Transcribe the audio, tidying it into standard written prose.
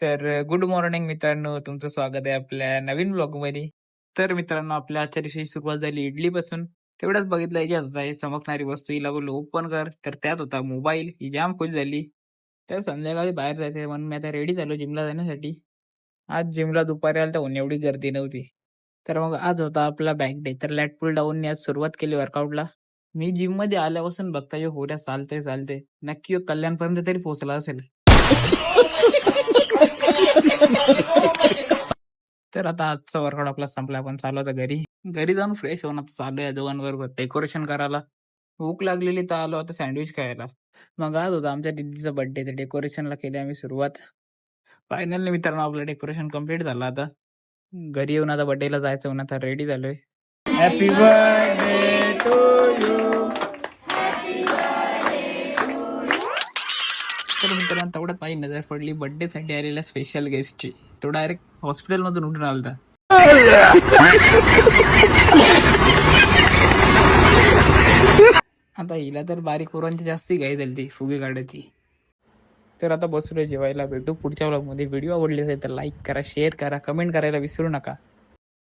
तर good morning मित्रांनो, तुमचं स्वागत आहे आपल्या नवीन ब्लॉगमध्ये. तर मित्रांनो, आपल्या आजच्या दिवशी सुरुवात झाली इडलीपासून. तेवढ्याच बघितलं याच्यात होता ही चमकणारी वस्तू, हिला बोललो ओपन कर, तर त्यात होता मोबाईल. ही जाम खुश झाली. तर संध्याकाळी बाहेर जायचंय म्हणून मी आता रेडी झालो जिमला जाण्यासाठी. आज जिमला दुपारी आलं तर एवढी गर्दी नव्हती. तर मग आज होता आपला बॅक डे, तर लॅट पुल डाऊनने आज सुरुवात केली वर्कआउटला. मी जिममध्ये आल्यापासून बघता यो होऱ्या चालते नक्की ह्यो कल्याणपर्यंत तरी पोहोचला असेल. तर आता आजचा वर्कआउट आपला संपला, आपण चालू आता घरी. घरी जाऊन फ्रेश होऊन आता चालू आहे दोघांबरोबर डेकोरेशन करायला. भूक लागलेली तर आलो आता सँडविच खायला. मग आज होता आमच्या दीदीचा बर्थडे, तर डेकोरेशनला केली आम्ही सुरुवात. फायनली मित्रांनो आपलं डेकोरेशन कम्प्लीट झालं. आता घरी येऊन आता बर्थडेला जायचं म्हणून आता रेडी झालोय. Happy birthday to you. तर मित्रांनो तेवढ्यात माझी नजर पडली बर्थडे साठी आलेल्या स्पेशल गेस्टची. तो डायरेक्ट हॉस्पिटलमधून उठून आलता. आता हिला तर बारीक पोरांची जास्ती घाई झाली ती फुगे काढायची. तर आता बसलोय जेवायला. भेटू पुढच्या व्लॉगमध्ये. व्हिडिओ आवडले असेल तर लाईक करा, शेअर करा, कमेंट करायला विसरू नका.